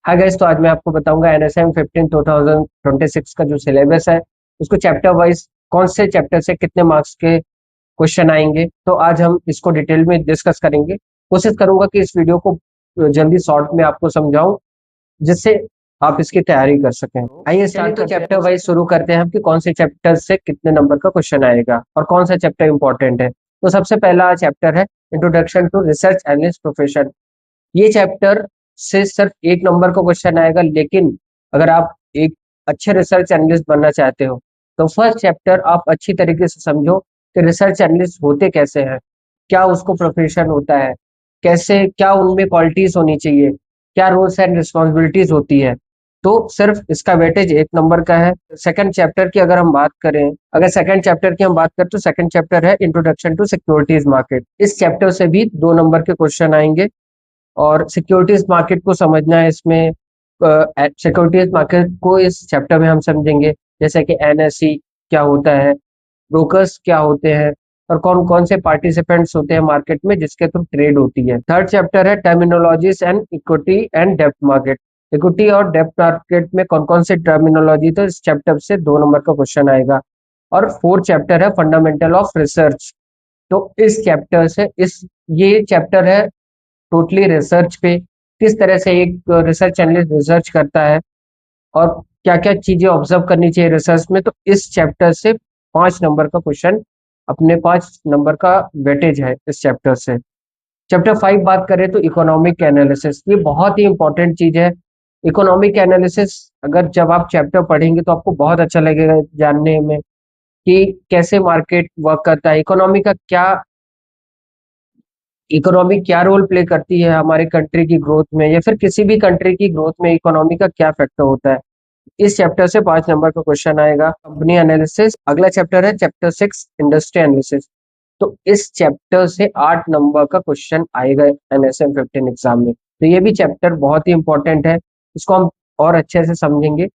Hi guys, तो आज मैं आपको बताऊंगा एनएसएम 15 2026 का जो सिलेबस है उसको चैप्टर वाइज कौन से चैप्टर से कितने मार्क्स के क्वेश्चन आएंगे। तो आज हम इसको डिटेल में डिस्कस करेंगे। कोशिश करूंगा कि इस वीडियो को जल्दी शॉर्ट में आपको समझाऊं जिससे आप इसकी तैयारी कर सकें। आइए स्टार्ट तो चैप्टर वाइज शुरू करते हैं हम कि कौन से चैप्टर से कितने नंबर का क्वेश्चन आएगा और कौन सा चैप्टर इंपॉर्टेंट है। तो सबसे पहला चैप्टर है introduction to research analyst profession. ये चैप्टर से सिर्फ एक नंबर का क्वेश्चन आएगा, लेकिन अगर आप एक अच्छे रिसर्च एनालिस्ट बनना चाहते हो तो फर्स्ट चैप्टर आप अच्छी तरीके से समझो कि रिसर्च एनालिस्ट होते कैसे हैं, क्या उसको प्रोफेशन होता है, कैसे क्या उनमें क्वालिटीज होनी चाहिए, क्या रोल्स एंड रिस्पॉन्सिबिलिटीज होती है। तो सिर्फ इसका वेटेज एक नंबर का है। सेकंड चैप्टर की अगर हम बात करें, अगर सेकंड चैप्टर की हम बात करें तो सेकंड चैप्टर है इंट्रोडक्शन टू सिक्योरिटीज मार्केट। इस चैप्टर से भी 2 नंबर के क्वेश्चन आएंगे और सिक्योरिटीज मार्केट को समझना है। इसमें सिक्योरिटीज मार्केट को इस चैप्टर में हम समझेंगे, जैसे कि एनएसई क्या होता है, ब्रोकर्स क्या होते हैं और कौन कौन से पार्टिसिपेंट्स होते हैं मार्केट में जिसके थ्रू ट्रेड होती है। थर्ड चैप्टर है terminologies and equity and depth market. Equity और डेप्थ मार्केट में कौन कौन से टर्मिनोलॉजी, तो इस चैप्टर से 2 नंबर का क्वेश्चन आएगा। और फोर्थ चैप्टर है फंडामेंटल ऑफ रिसर्च। तो इस चैप्टर से ये चैप्टर है टोटली रिसर्च पे, किस तरह से एक रिसर्च एनालिस्ट रिसर्च करता है और क्या क्या चीजें ऑब्जर्व करनी चाहिए रिसर्च में। तो इस चैप्टर से 5 नंबर का क्वेश्चन, अपने 5 नंबर का वेटेज है इस चैप्टर से। चैप्टर 5 बात करें तो इकोनॉमिक एनालिसिस, ये बहुत ही इंपॉर्टेंट चीज है। इकोनॉमिक एनालिसिस अगर जब आप चैप्टर पढ़ेंगे तो आपको बहुत अच्छा लगेगा जानने में कि कैसे मार्केट वर्क करता है, इकोनॉमी क्या रोल प्ले करती है हमारे कंट्री की ग्रोथ में या फिर किसी भी कंट्री की ग्रोथ में इकोनॉमी का क्या फैक्टर होता है। इस चैप्टर से 5 नंबर का क्वेश्चन आएगा। कंपनी एनालिसिस अगला चैप्टर है, चैप्टर 6 इंडस्ट्री एनालिसिस। तो इस चैप्टर से 8 नंबर का क्वेश्चन आएगा एनएसएम 15 एग्जाम में। तो ये भी चैप्टर बहुत ही इंपॉर्टेंट है, इसको हम और अच्छे से समझेंगे।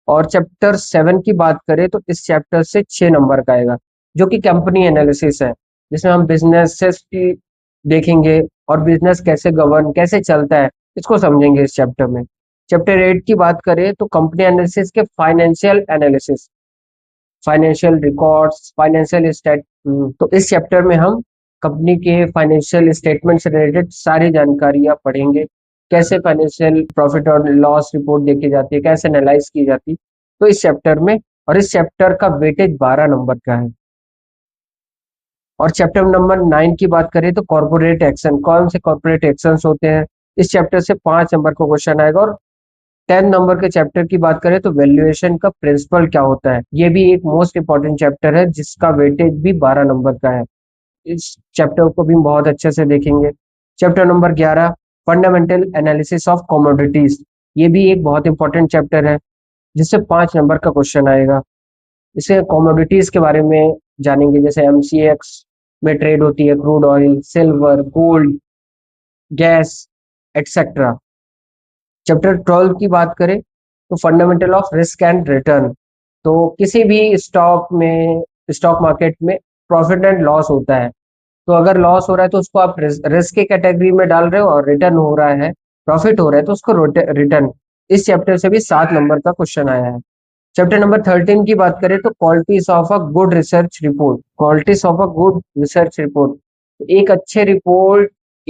और चैप्टर 7 की बात करें तो इस चैप्टर से 6 नंबर का आएगा, जो कि कंपनी एनालिसिस है, जिसमें हम बिजनेसेस की देखेंगे और बिजनेस कैसे गवर्न कैसे चलता है इसको समझेंगे इस चैप्टर में। चैप्टर 8 की बात करें तो कंपनी एनालिसिस के financial analysis, financial records, financial state. तो इस चैप्टर में हम कंपनी के फाइनेंशियल स्टेटमेंट से रिलेटेड सारी जानकारियां पढ़ेंगे, कैसे फाइनेंशियल प्रॉफिट और लॉस रिपोर्ट देखी जाती है, कैसे एनालाइज की जाती है। तो इस चैप्टर में, और इस चैप्टर का वेटेज 12 नंबर का है। और चैप्टर नंबर 9 की बात करें तो कॉर्पोरेट एक्शन, कौन से कॉर्पोरेट एक्शंस होते हैं, इस चैप्टर से 5 नंबर का क्वेश्चन आएगा। और 10 नंबर के चैप्टर की बात करें तो वैल्यूएशन का प्रिंसिपल क्या होता है, ये भी एक मोस्ट इंपॉर्टेंट चैप्टर है जिसका वेटेज भी 12 नंबर का है। इस चैप्टर को भी हम बहुत अच्छे से देखेंगे। Chapter number 11 fundamental analysis of commodities, ये भी एक बहुत इंपॉर्टेंट चैप्टर है जिससे 5 नंबर का क्वेश्चन आएगा। इसे कमोडिटीज के बारे में जानेंगे, जैसे एमसीएक्स में ट्रेड होती है crude oil, silver, gold, gas, etcetera. Chapter 12 की बात करें तो fundamental of risk and return. तो किसी भी स्टॉक मार्केट में प्रॉफिट एंड लॉस होता है। तो अगर लॉस हो रहा है तो उसको आप रिस्क की कैटेगरी में डाल रहे हो, और रिटर्न हो रहा है, प्रॉफिट हो रहा है तो उसको रिटर्न। इस चैप्टर से भी 7 नंबर का क्वेश्चन आया है। चैप्टर नंबर 13 की बात करें तो qualities of a good research report, qualities of a good research report.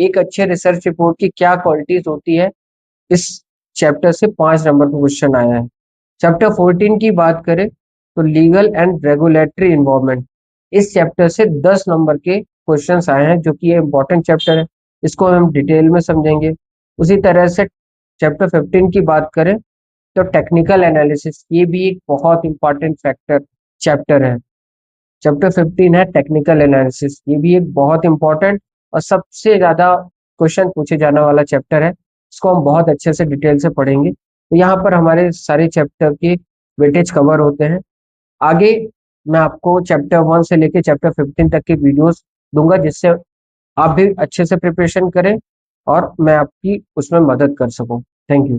एक अच्छे रिसर्च रिपोर्ट की क्या क्वालिटीज होती है, इस चैप्टर से 5 नंबर का क्वेश्चन आया है। चैप्टर 14 की बात करें तो लीगल एंड रेगुलेटरी इन्वॉल्वमेंट, इस चैप्टर से 10 नंबर के क्वेश्चंस आए हैं, जो कि ये इंपॉर्टेंट चैप्टर है, इसको हम डिटेल में समझेंगे। उसी तरह से चैप्टर 15 की बात करें तो टेक्निकल एनालिसिस, ये भी एक बहुत इंपॉर्टेंट फैक्टर चैप्टर है। चैप्टर 15 है टेक्निकल एनालिसिस, ये भी एक बहुत इंपॉर्टेंट और सबसे ज्यादा क्वेश्चन पूछे जाने वाला चैप्टर है। इसको हम बहुत अच्छे से डिटेल से पढ़ेंगे। तो यहाँ पर हमारे सारे चैप्टर के वेटेज कवर होते हैं। आगे मैं आपको चैप्टर 1 से लेके चैप्टर 15 तक के वीडियोस दूंगा, जिससे आप भी अच्छे से प्रिपरेशन करें और मैं आपकी उसमें मदद कर सकूं। Thank you.